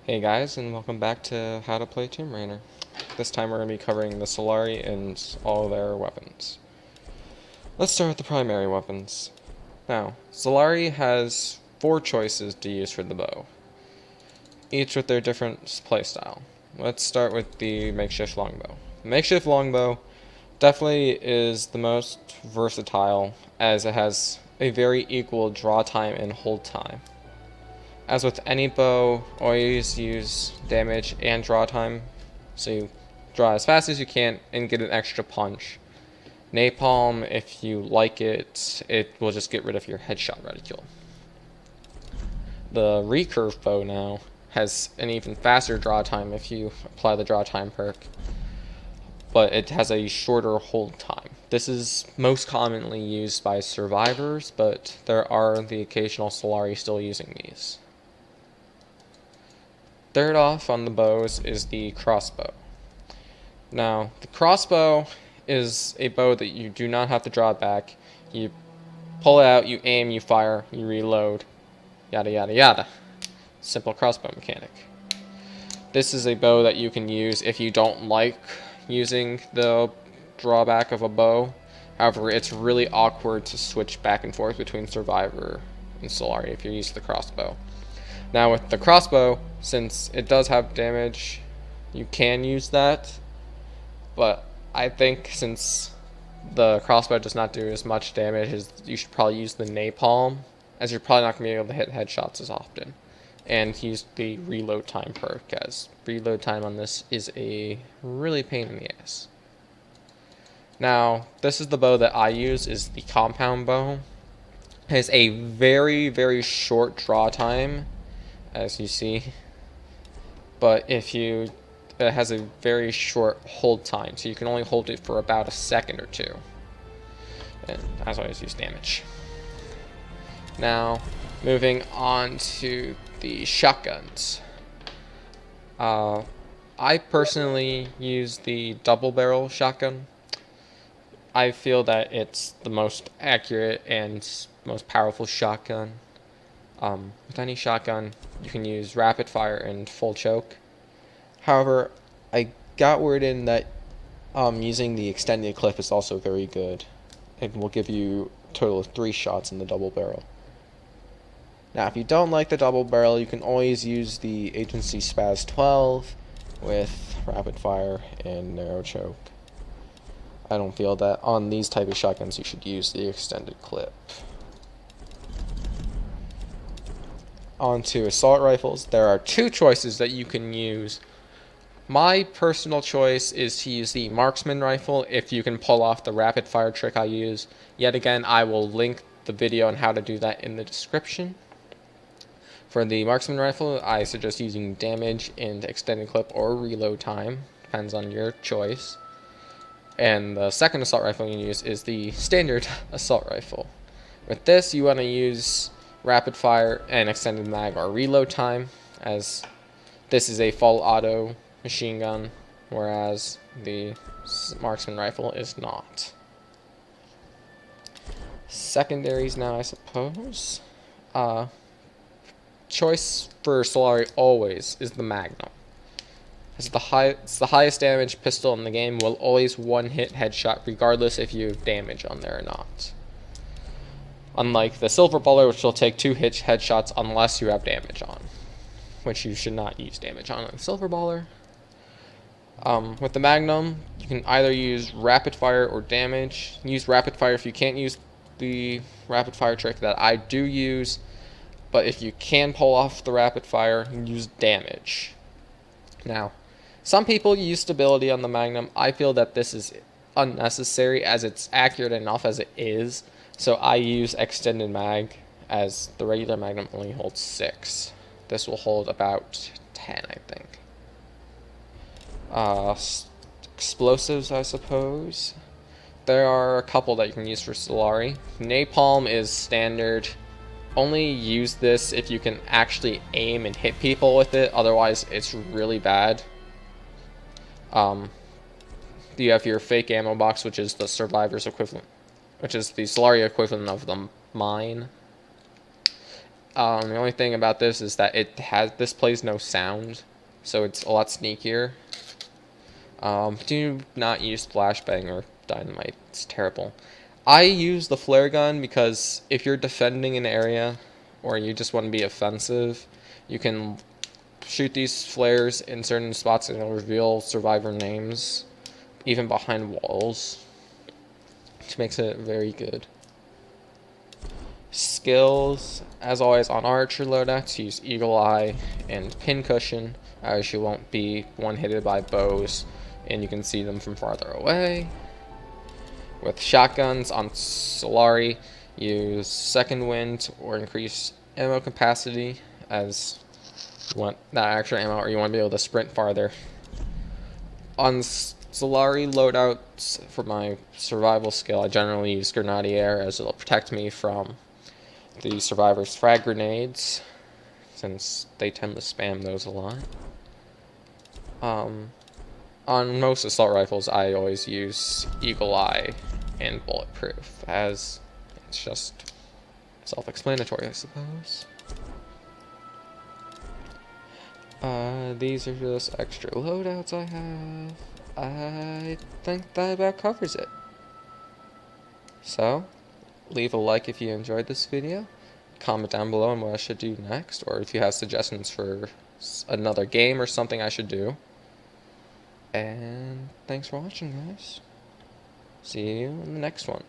Hey guys, and welcome back to How to Play Tomb Raider. This time we're going to be covering the Solarii and all their weapons. Let's start with the primary weapons. Now, Solarii has 4 choices to use for the bow, each with their different playstyle. Let's start with the makeshift longbow. The makeshift longbow definitely is the most versatile, as it has a very equal draw time and hold time. As with any bow, always use damage and draw time, so you draw as fast as you can and get an extra punch. Napalm, if you like it, it will just get rid of your headshot reticule. The recurve bow now has an even faster draw time if you apply the draw time perk, but it has a shorter hold time. This is most commonly used by survivors, but there are the occasional Solarii still using these. Third off on the bows is the crossbow. Now, the crossbow is a bow that you do not have to draw back. You pull it out, you aim, you fire, you reload, yada yada yada. Simple crossbow mechanic. This is a bow that you can use if you don't like using the drawback of a bow. However, it's really awkward to switch back and forth between Survivor and Solarii if you use the crossbow. Now with the crossbow, since it does have damage, you can use that, but I think since the crossbow does not do as much damage, you should probably use the napalm, as you're probably not going to be able to hit headshots as often, and use the reload time perk, as reload time on this is a really pain in the ass. Now, this is the bow that I use, is the compound bow. It has a very short draw time, as you see, but it has a very short hold time, so you can only hold it for about a second or two, and as always, use damage. Now, moving on to the shotguns. I personally use the double barrel shotgun. I feel that it's the most accurate and most powerful shotgun. With any shotgun, you can use rapid fire and full choke. However, I got word in that using the extended clip is also very good. It will give you a total of 3 shots in the double barrel. Now, if you don't like the double barrel, you can always use the Agency Spaz 12 with rapid fire and narrow choke. I don't feel that on these type of shotguns you should use the extended clip. On to assault rifles. There are 2 choices that you can use. My personal choice is to use the marksman rifle if you can pull off the rapid fire trick I use. Yet again, I will link the video on how to do that in the description. For the marksman rifle, I suggest using damage and extended clip or reload time. Depends on your choice. And the second assault rifle you can use is the standard assault rifle. With this, you want to use rapid fire and extended mag or reload time, as this is a full auto machine gun, whereas the marksman rifle is not. Secondaries now, I suppose. Choice for Solarii always is the Magnum. It's the highest damage pistol in the game, will always one-hit headshot regardless if you have damage on there or not. Unlike the Silver Baller, which will take 2 headshots unless you have damage on, which you should not use damage on the Silver Baller. With the Magnum, you can either use rapid fire or damage. Use rapid fire if you can't use the rapid fire trick that I do use, but if you can pull off the rapid fire, use damage. Now, some people use stability on the Magnum. I feel that this is unnecessary, as it's accurate enough as it is. So I use extended mag, as the regular Magnum only holds 6. This will hold about 10, I think. Explosives, I suppose. There are a couple that you can use for Solarii. Napalm is standard. Only use this if you can actually aim and hit people with it, otherwise it's really bad. You have your fake ammo box, which is the Survivor's equivalent, which is the Solarii equivalent of the mine. The only thing about this is that this plays no sound, so it's a lot sneakier. Do not use flashbang or dynamite. It's terrible. I use the flare gun because if you're defending an area or you just want to be offensive, you can shoot these flares in certain spots and it'll reveal survivor names, even behind walls, which makes it very good. Skills, as always on archer loadouts, use Eagle Eye and Pincushion, as you won't be one-hitted by bows and you can see them from farther away. With shotguns on Solarii, use Second Wind or increase ammo capacity, as you want that extra ammo or you want to be able to sprint farther. On Solarii loadouts, for my survival skill, I generally use Grenadier, as it'll protect me from the survivors' frag grenades, since they tend to spam those a lot. On most assault rifles, I always use Eagle Eye and Bulletproof, as it's just self-explanatory, I suppose. These are just extra loadouts I have. I think that about covers it. So, leave a like if you enjoyed this video. Comment down below on what I should do next, or if you have suggestions for another game or something I should do. And thanks for watching, guys. See you in the next one.